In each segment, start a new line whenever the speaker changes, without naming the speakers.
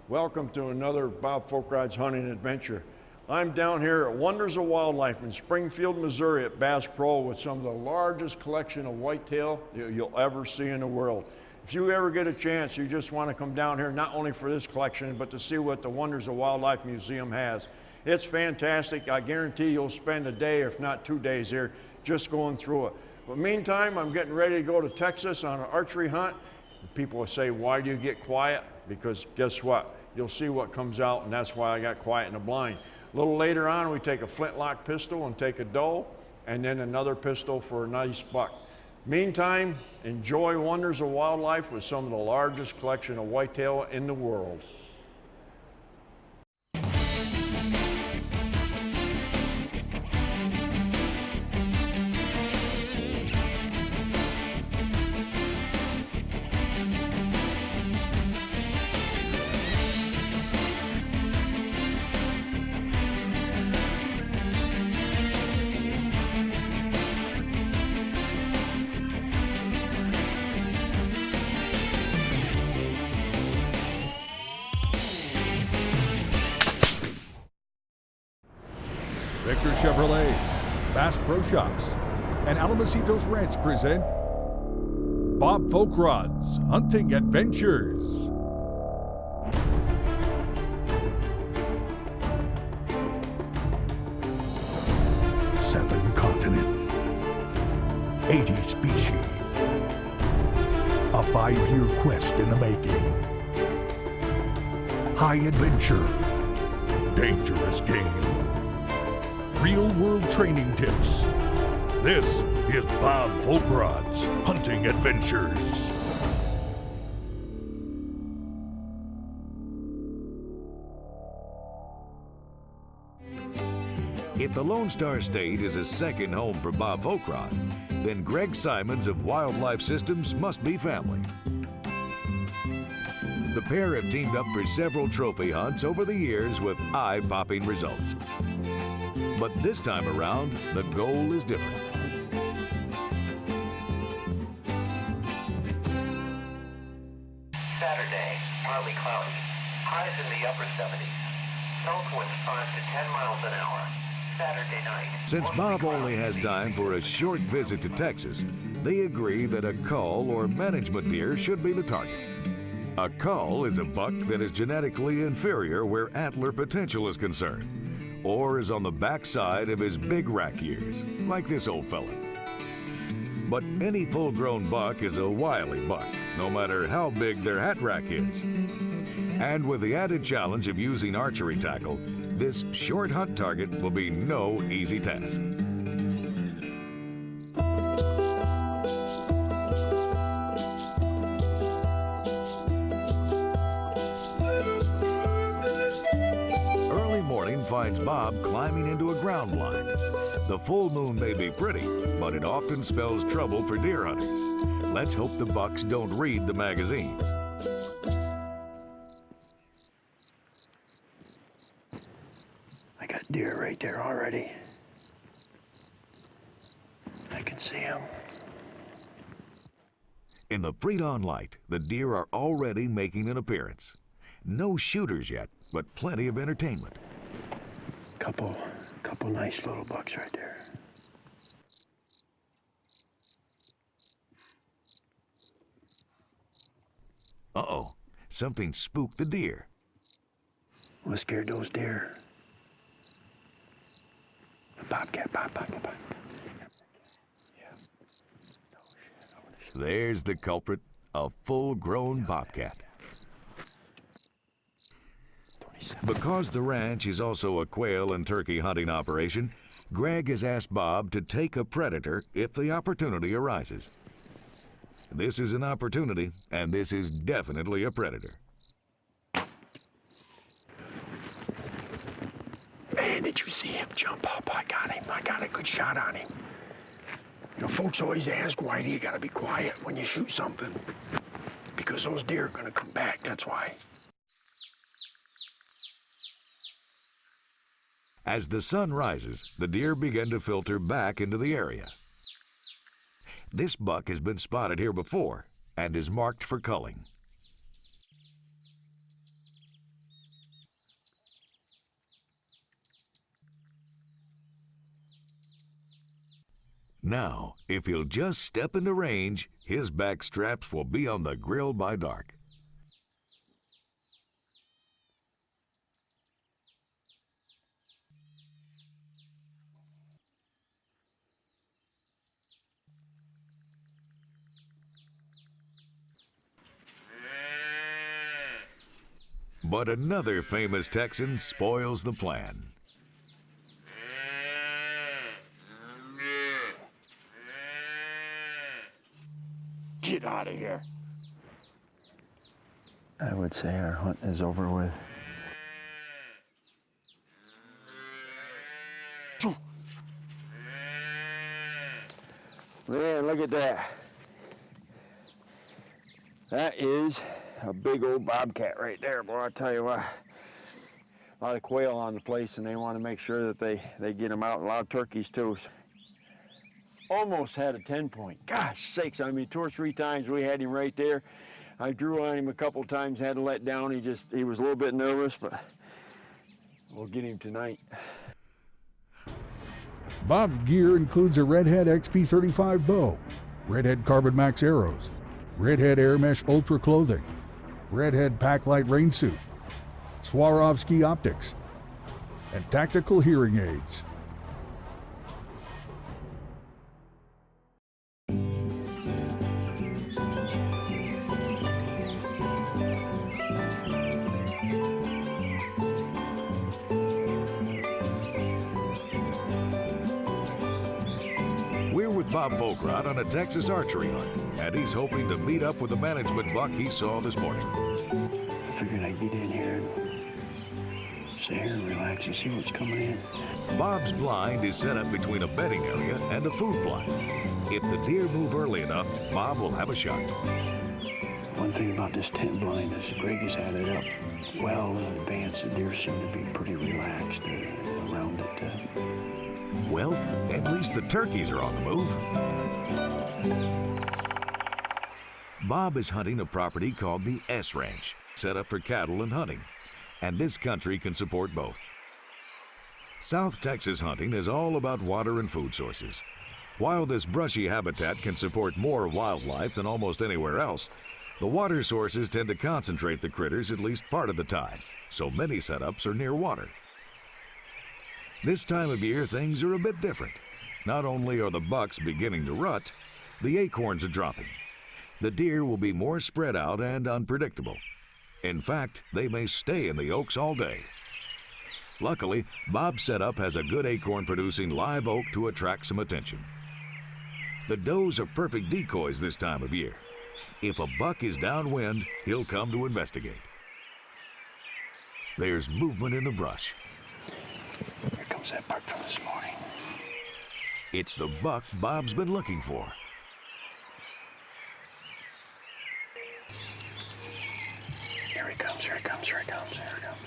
Welcome to another Bob Folkrod's hunting adventure. I'm down here at Wonders of Wildlife in Springfield, Missouri at Bass Pro with some of the largest collection of whitetail you'll ever see in the world. If you ever get a chance, you just want to come down here not only for this collection, but to see what the Wonders of Wildlife Museum has. It's fantastic. I guarantee you'll spend a day, if not 2 days here, just going through it. But meantime, I'm getting ready to go to Texas on an archery hunt. People will say, why do you get quiet? Because guess what? You'll see what comes out, and that's why I got quiet in the blind. A little later on, we take a flintlock pistol and take a doe, and then another pistol for a nice buck. Meantime, enjoy Wonders of Wildlife with some of the largest collection of whitetail in the world.
Victor Chevrolet, Bass Pro Shops, and Alamocitos Ranch present Bob Folkrod's Hunting Adventures. Seven continents, 80 species, a 5-year quest in the making. High adventure, dangerous game. Real-world training tips. This is Bob Folkrod's Hunting Adventures.
If the Lone Star State is a second home for Bob Folkrod, then Greg Simons of Wildlife Systems must be family. The pair have teamed up for several trophy hunts over the years with eye-popping results. But this time around, the goal is different.
Saturday, partly cloudy. Highs in the upper 70s. South winds 5 to 10 miles an hour. Saturday night.
Since Bob only has time for a short visit to Texas, they agree that a cull or management deer should be the target. A cull is a buck that is genetically inferior where antler potential is concerned, or is on the backside of his big rack years, like this old fella. But any full-grown buck is a wily buck, no matter how big their hat rack is. And with the added challenge of using archery tackle, this short hunt target will be no easy task. Finds Bob climbing into a ground blind. The full moon may be pretty, but it often spells trouble for deer hunters. Let's hope the bucks don't read the magazine.
I got deer right there already. I can see them.
In the pre-dawn light, the deer are already making an appearance. No shooters yet, but plenty of entertainment.
Couple nice little bucks right there.
Uh-oh, something spooked the deer.
What scared those deer? A bobcat, bobcat. Yeah.
There's the culprit, a full-grown bobcat. Because the ranch is also a quail and turkey hunting operation, Greg has asked Bob to take a predator if the opportunity arises. This is an opportunity, and this is definitely a predator.
Man, did you see him jump up? I got him. I got a good shot on him. You know, folks always ask, why do you gotta be quiet when you shoot something? Because those deer are gonna come back, that's why.
As the sun rises, the deer begin to filter back into the area. This buck has been spotted here before and is marked for culling. Now, if he'll just step into range, his back straps will be on the grill by dark. But another famous Texan spoils the plan.
Get out of here.
I would say our hunt is over with.
Man, look at that. That is a big old bobcat right there, boy. I tell you what. A lot of quail on the place, and they want to make sure that they get them out. A lot of turkeys, too. Almost had a 10-point. Gosh sakes, I mean, 2 or 3 times we had him right there. I drew on him a couple times, had to let down. He was a little bit nervous, but we'll get him tonight.
Bob's gear includes a Redhead XP35 bow, Redhead Carbon Max arrows, Redhead Air Mesh Ultra clothing, Redhead Packlight rain suit, Swarovski optics, and tactical hearing aids.
We're with Bob Volkrot on a Texas archery hunt, and he's hoping to meet up with the management buck he saw this morning.
I figured I'd get in here and sit here and relax and see what's coming in.
Bob's blind is set up between a bedding area and a food plot. If the deer move early enough, Bob will have a shot.
One thing about this tent blind is Greg has had it up well in advance. The deer seem to be pretty relaxed around it.
Well, at least the turkeys are on the move. Bob is hunting a property called the S Ranch, set up for cattle and hunting, and this country can support both. South Texas hunting is all about water and food sources. While this brushy habitat can support more wildlife than almost anywhere else, the water sources tend to concentrate the critters at least part of the time, so many setups are near water. This time of year, things are a bit different. Not only are the bucks beginning to rut, the acorns are dropping. The deer will be more spread out and unpredictable. In fact, they may stay in the oaks all day. Luckily, Bob's setup has a good acorn-producing live oak to attract some attention. The does are perfect decoys this time of year. If a buck is downwind, he'll come to investigate. There's movement in the brush.
Here comes that buck from this morning.
It's the buck Bob's been looking for.
Here he comes, here he comes, here he comes, here he comes.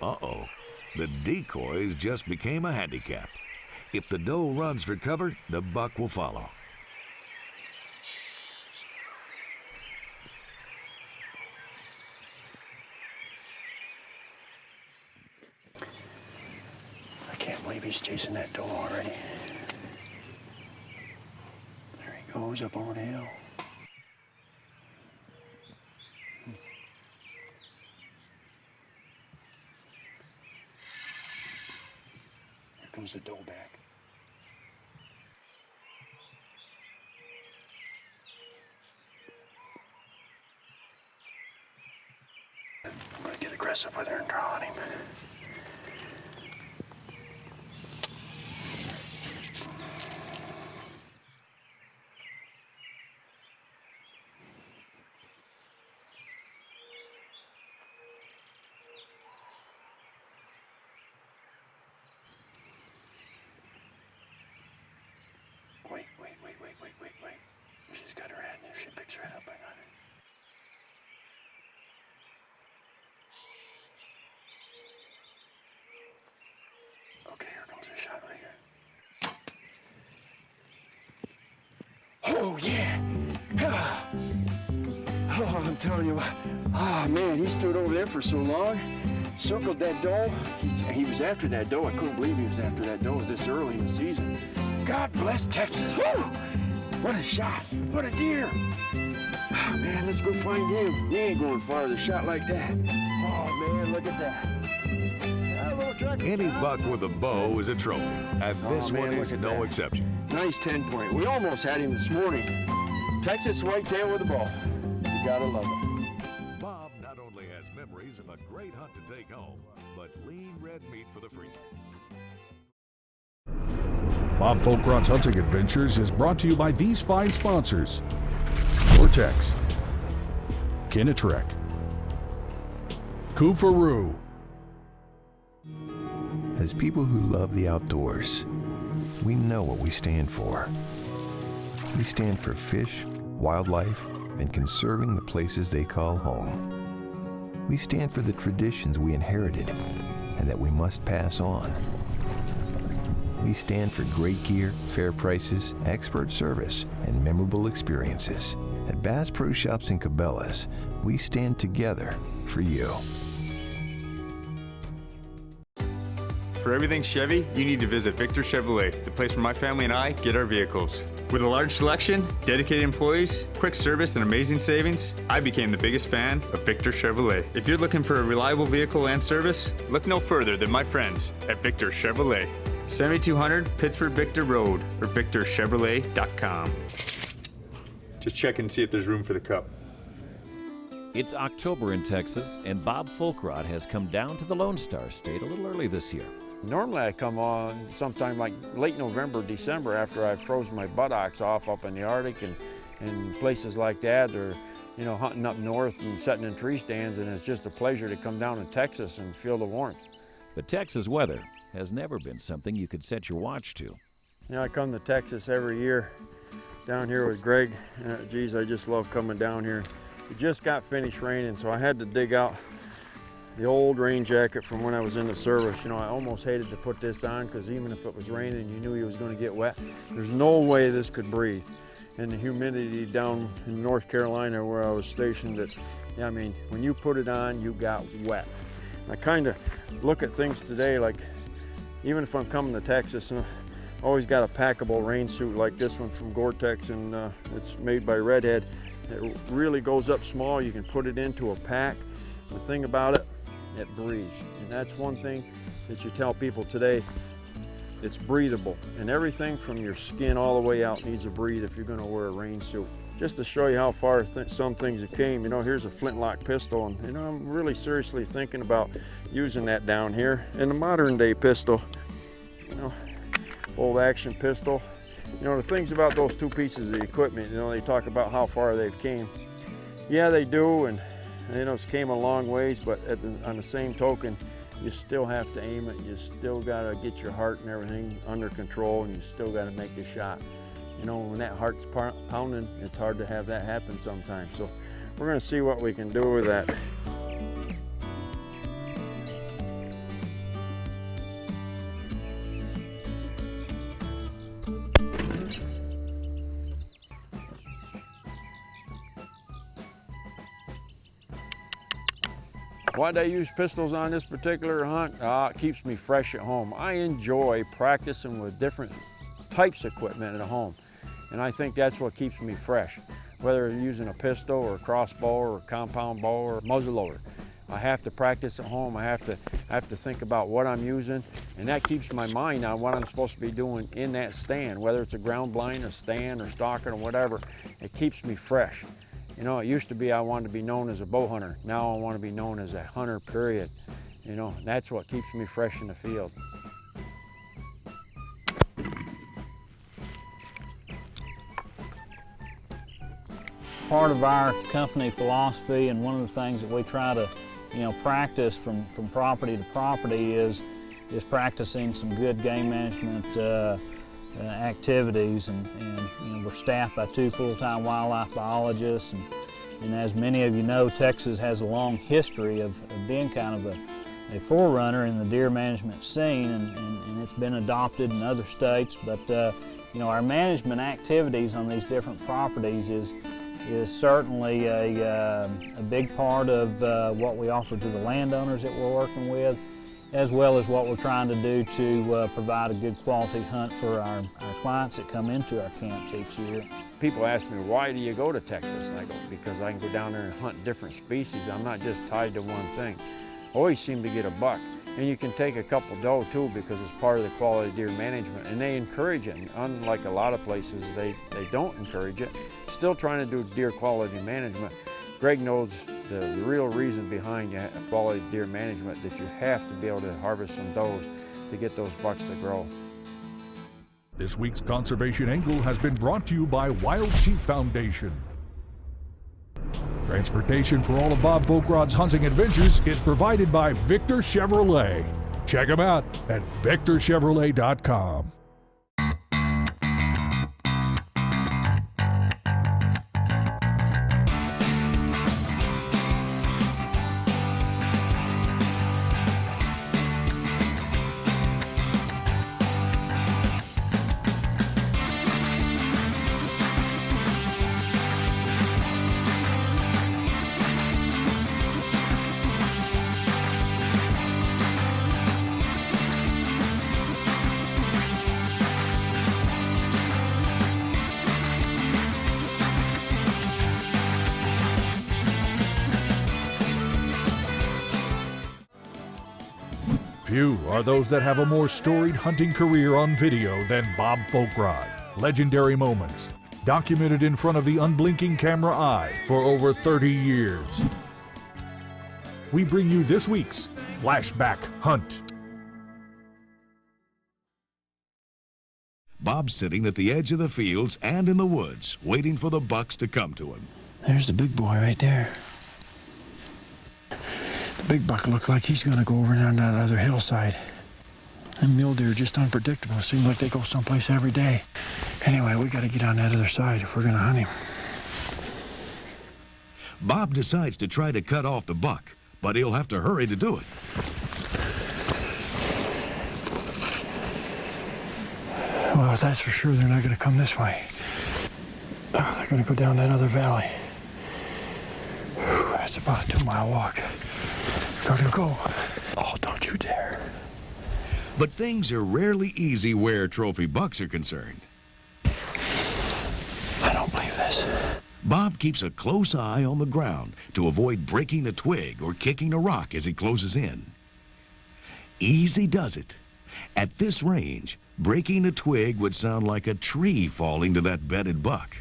Uh-oh, the decoys just became a handicap. If the doe runs for cover, the buck will follow.
I can't believe he's chasing that doe already. There he goes up over the hill. Here comes the doe back. I'm gonna get aggressive with her and draw on him. Wait. She's got her head in there. She picks her head up. I got her. Oh, yeah. Oh, I'm telling you, oh man, he stood over there for so long, circled that doe. He was after that doe. I couldn't believe he was after that doe this early in the season. God bless Texas. Woo! What a shot. What a deer. Oh, man, let's go find him. He ain't going far with a shot like that. Oh, man, look at that.
Any buck with a bow is a trophy, and this one is no exception.
Nice 10-point. We almost had him this morning. Texas whitetail with a bow. You gotta love it.
Bob not only has memories of a great hunt to take home, but lean red meat for the freezer.
Bob Folkrod's Hunting Adventures is brought to you by these fine sponsors: Vortex, Kinatrek, Kufaru.
As people who love the outdoors, we know what we stand for. We stand for fish, wildlife, and conserving the places they call home. We stand for the traditions we inherited and that we must pass on. We stand for great gear, fair prices, expert service, and memorable experiences. At Bass Pro Shops and Cabela's, we stand together for you.
For everything Chevy, you need to visit Victor Chevrolet, the place where my family and I get our vehicles. With a large selection, dedicated employees, quick service, and amazing savings, I became the biggest fan of Victor Chevrolet. If you're looking for a reliable vehicle and service, look no further than my friends at Victor Chevrolet. 7200 Pittsford Victor Road or victorchevrolet.com. Just check and see if there's room for the cup.
It's October in Texas, and Bob Folkrod has come down to the Lone Star State a little early this year.
Normally I come on sometime like late November, December after I've frozen my buttocks off up in the Arctic and places like that, or you know, hunting up north and sitting in tree stands, and it's just a pleasure to come down to Texas and feel the warmth.
But Texas weather has never been something you could set your watch to.
You know, I come to Texas every year down here with Greg. Geez, I just love coming down here. It just got finished raining, so I had to dig out the old rain jacket from when I was in the service. You know, I almost hated to put this on because even if it was raining, you knew you was going to get wet. There's no way this could breathe. And the humidity down in North Carolina where I was stationed, I mean, when you put it on, you got wet. I kind of look at things today like, even if I'm coming to Texas, I always got a packable rain suit like this one from Gore-Tex, and it's made by Redhead. It really goes up small. You can put it into a pack. The thing about it, it breathes. And that's one thing that you tell people today. It's breathable. And everything from your skin all the way out needs to breathe if you're going to wear a rain suit. Just to show you how far some things have came, you know, here's a flintlock pistol. And, you know, I'm really seriously thinking about using that down here. And a modern day pistol, you know, old action pistol. You know, the things about those two pieces of equipment, you know, they talk about how far they've came. Yeah, they do, and you know, it's came a long ways, but on the same token, you still have to aim it. You still got to get your heart and everything under control, and you still got to make the shot. You know, when that heart's pounding, it's hard to have that happen sometimes. So we're going to see what we can do with that. Why'd I use pistols on this particular hunt? It keeps me fresh at home. I enjoy practicing with different types of equipment at home, and I think that's what keeps me fresh. Whether you're using a pistol or a crossbow or a compound bow or muzzleloader, I have to practice at home. I have to think about what I'm using, and that keeps my mind on what I'm supposed to be doing in that stand, whether it's a ground blind or stand or stalking or whatever. It keeps me fresh. You know, it used to be I wanted to be known as a bow hunter. Now I want to be known as a hunter, period. You know, that's what keeps me fresh in the field.
Part of our company philosophy, and one of the things that we try to, you know, practice from property to property is practicing some good game management activities, and you know, we're staffed by 2 full-time wildlife biologists, and as many of you know, Texas has a long history of being kind of a forerunner in the deer management scene, and it's been adopted in other states, but you know, our management activities on these different properties is certainly a big part of what we offer to the landowners that we're working with, as well as what we're trying to do to provide a good quality hunt for our clients that come into our camps each year.
People ask me, why do you go to Texas? And I go, because I can go down there and hunt different species. I'm not just tied to one thing. Always seem to get a buck. And you can take a couple doe too, because it's part of the quality deer management, and they encourage it. And unlike a lot of places, they don't encourage it. Still trying to do deer quality management. Greg knows the real reason behind quality deer management, that you have to be able to harvest some does to get those bucks to grow.
This week's Conservation Angle has been brought to you by Wild Sheep Foundation. Transportation for all of Bob Folkrod's hunting adventures is provided by Victor Chevrolet. Check them out at victorchevrolet.com. Few are those that have a more storied hunting career on video than Bob Folkrod. Legendary moments, documented in front of the unblinking camera eye for over 30 years. We bring you this week's Flashback Hunt.
Bob's sitting at the edge of the fields and in the woods, waiting for the bucks to come to him.
There's the big boy right there. The big buck looks like he's gonna go over down that other hillside. And mule deer are just unpredictable. It seems like they go someplace every day. Anyway, we gotta get on that other side if we're gonna hunt him.
Bob decides to try to cut off the buck, but he'll have to hurry to do it.
Well, that's for sure they're not gonna come this way. Oh, they're gonna go down that other valley. Whew, that's about a 2-mile walk. Gotta go. Oh, don't you dare.
But things are rarely easy where trophy bucks are concerned.
I don't believe this.
Bob keeps a close eye on the ground to avoid breaking a twig or kicking a rock as he closes in. Easy does it. At this range, breaking a twig would sound like a tree falling to that bedded buck.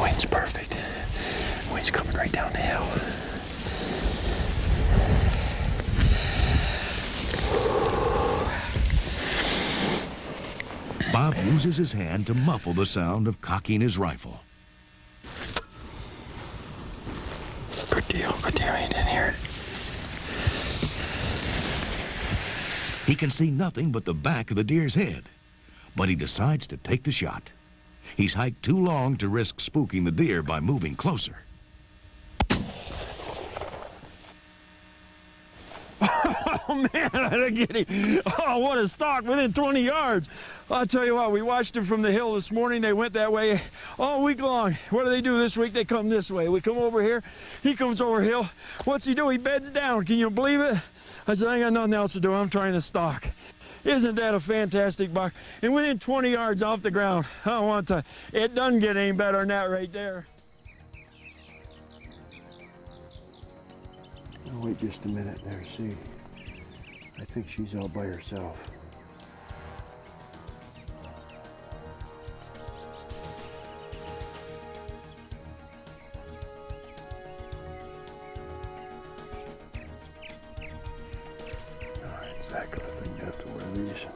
Wind's perfect. Wind's coming right down the hill.
Bob uses his hand to muffle the sound of cocking his rifle.
Good deal. Good deal. He didn't hear it.
He can see nothing but the back of the deer's head, but he decides to take the shot. He's hiked too long to risk spooking the deer by moving closer.
Oh, man, I didn't get him. Oh, what a stalk within 20 yards. I'll tell you what, we watched him from the hill this morning. They went that way all week long. What do they do this week? They come this way. We come over here. He comes over hill. What's he do? He beds down. Can you believe it? I said, I ain't got nothing else to do. I'm trying to stalk. Isn't that a fantastic buck? And within 20 yards off the ground. I don't want to. It doesn't get any better than that right there.
I'll wait just a minute there, see. I think she's out by herself. All right, Zach, I think you have to wear these.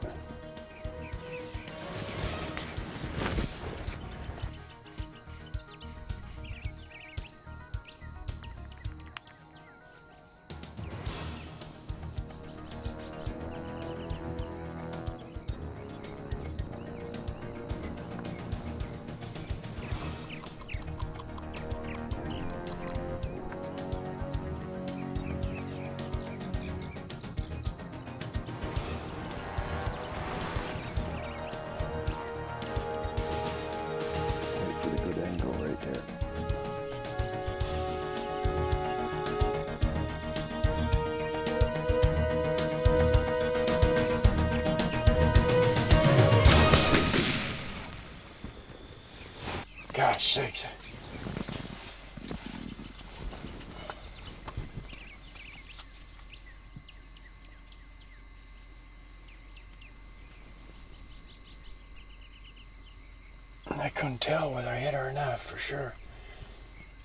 Gosh sakes. I couldn't tell whether I hit her or not, for sure.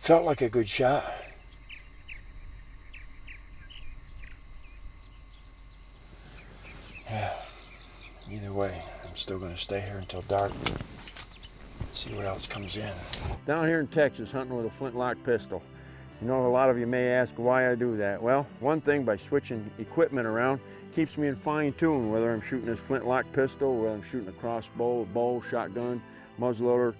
Felt like a good shot. Yeah, either way, I'm still gonna stay here until dark. See what else comes in.
Down here in Texas, hunting with a flintlock pistol. You know, a lot of you may ask why I do that. Well, one thing, by switching equipment around, keeps me in fine tune, whether I'm shooting this flintlock pistol, whether I'm shooting a crossbow, a bow, shotgun, muzzleloader,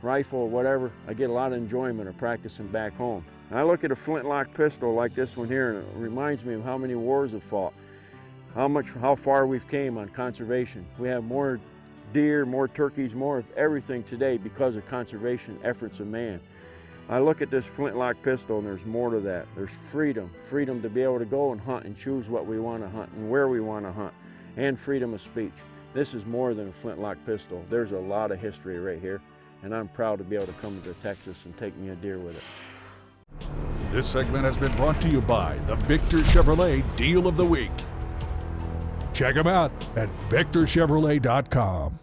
rifle, or whatever. I get a lot of enjoyment of practicing back home. And I look at a flintlock pistol like this one here, and it reminds me of how many wars I've fought, how far we've came on conservation. We have more deer, more turkeys, more of everything today because of conservation efforts of man. I look at this flintlock pistol and there's more to that. There's freedom to be able to go and hunt and choose what we want to hunt and where we want to hunt, and freedom of speech. This is more than a flintlock pistol. There's a lot of history right here, and I'm proud to be able to come to Texas and take me a deer with it.
This segment has been brought to you by the Victor Chevrolet Deal of the Week. Check them out at victorchevrolet.com.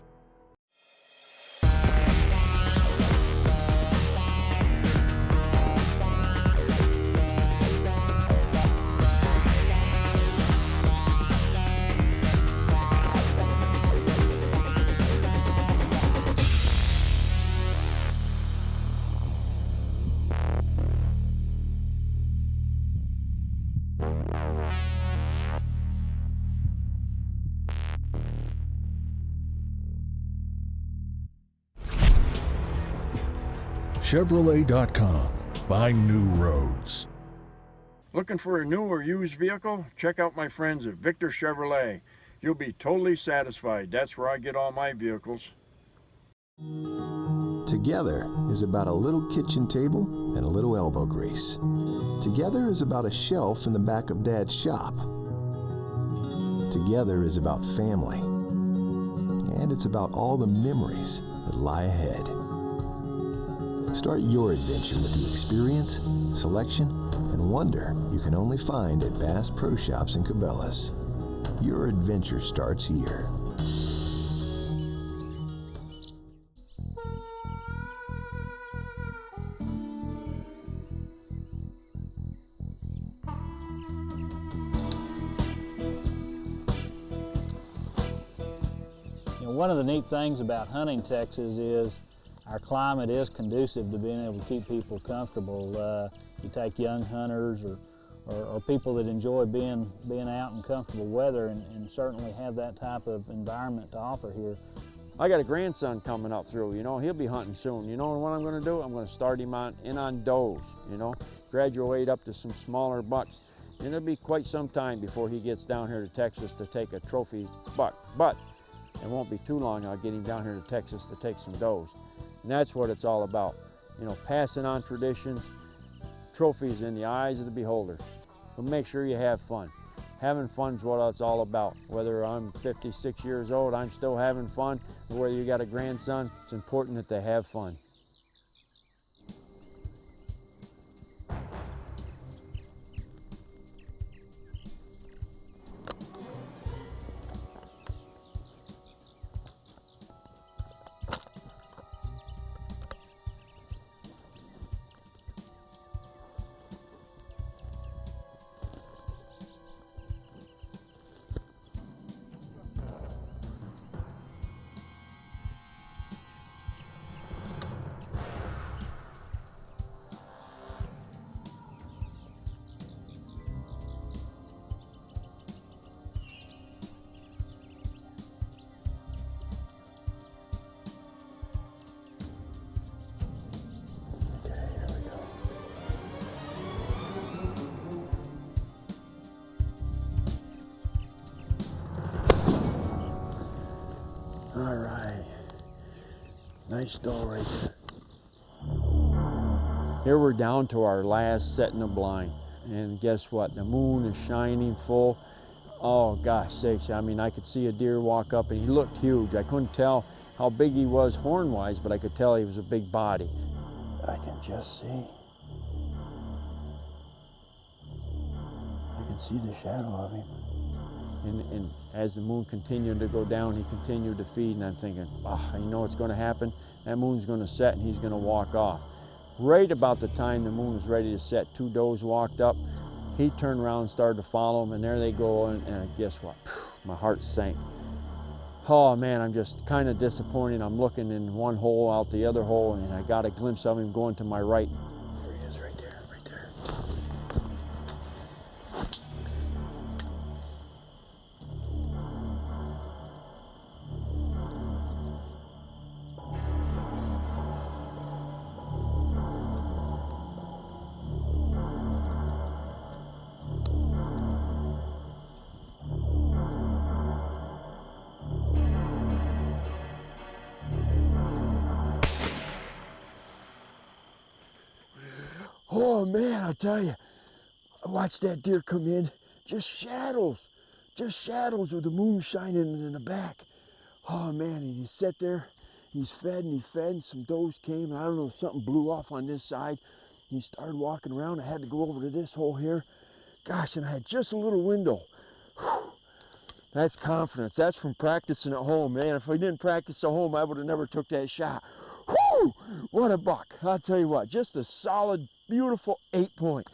Chevrolet.com. Find new roads.
Looking for a new or used vehicle? Check out my friends at Victor Chevrolet. You'll be totally satisfied. That's where I get all my vehicles.
Together is about a little kitchen table and a little elbow grease. Together is about a shelf in the back of Dad's shop. Together is about family. And it's about all the memories that lie ahead. Start your adventure with the experience, selection, and wonder you can only find at Bass Pro Shops and Cabela's. Your adventure starts here.
One of the neat things about hunting Texas is our climate is conducive to being able to keep people comfortable. You take young hunters or people that enjoy being out in comfortable weather and certainly have that type of environment to offer here.
I got a grandson coming up through, you know, he'll be hunting soon. You know what I'm gonna do? I'm gonna start him in on does, you know, graduate up to some smaller bucks. And it'll be quite some time before he gets down here to Texas to take a trophy buck. But it won't be too long, I'll get him down here to Texas to take some does. And that's what it's all about. You know, passing on traditions, trophies in the eyes of the beholder. But make sure you have fun. Having fun is what it's all about. Whether I'm 56 years old, I'm still having fun. Whether you got a grandson, it's important that they have fun.
All right, nice doe right there.
Here we're down to our last set in the blind. And guess what? The moon is shining full. Oh gosh sakes, I mean, I could see a deer walk up and he looked huge. I couldn't tell how big he was horn-wise, but I could tell he was a big body.
I can just see. I can see the shadow of him.
And as the moon continued to go down, he continued to feed, and I'm thinking, oh, you know what's going to happen? That moon's going to set and he's going to walk off. Right about the time the moon was ready to set, 2 does walked up. He turned around and started to follow them, and there they go, and guess what? My heart sank. Oh man, I'm just kind of disappointed. I'm looking in one hole, out the other hole, and I got a glimpse of him going to my right.
There he is, right there, right there.
Oh man, I tell you, I watched that deer come in, just shadows with the moon shining in the back. Oh man, and he sat there, he's fed and he fed, and some does came, and I don't know, something blew off on this side. He started walking around. I had to go over to this hole here. Gosh, and I had just a little window. Whew. That's confidence. That's from practicing at home, man. If I didn't practice at home, I would have never took that shot. Whoo! What a buck. I'll tell you what, just a solid, beautiful 8-point.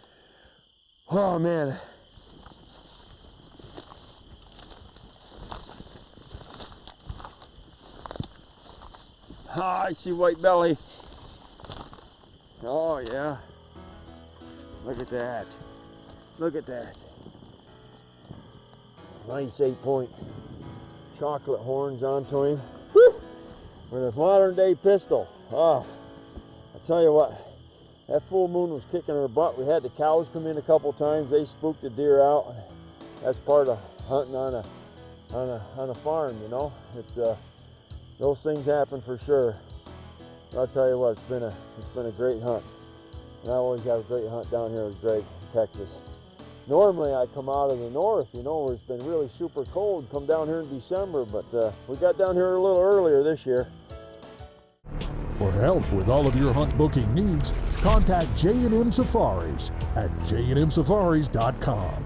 Oh, man. Ah, I see white belly. Oh, yeah. Look at that. Look at that. Nice 8-point. Chocolate horns onto him. Woo! With a modern day pistol. Oh, I tell you what, that full moon was kicking her butt. We had the cows come in a couple times. They spooked the deer out. That's part of hunting on a farm, you know. It's those things happen for sure. I'll tell you what, it's been a great hunt. And I always have a great hunt down here with Greg in Texas. Normally I come out of the north, you know, where it's been really super cold, come down here in December, but we got down here a little earlier this year.
For help with all of your hunt booking needs, contact J&M Safaris at jnmsafaris.com.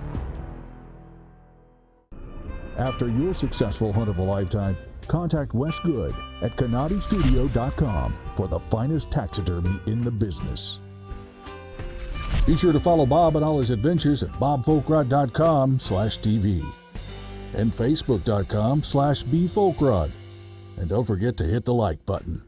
After your successful hunt of a lifetime, contact Wes Good at canadistudio.com for the finest taxidermy in the business. Be sure to follow Bob and all his adventures at bobfolkrod.com/TV and facebook.com/bfolkrod. And don't forget to hit the like button.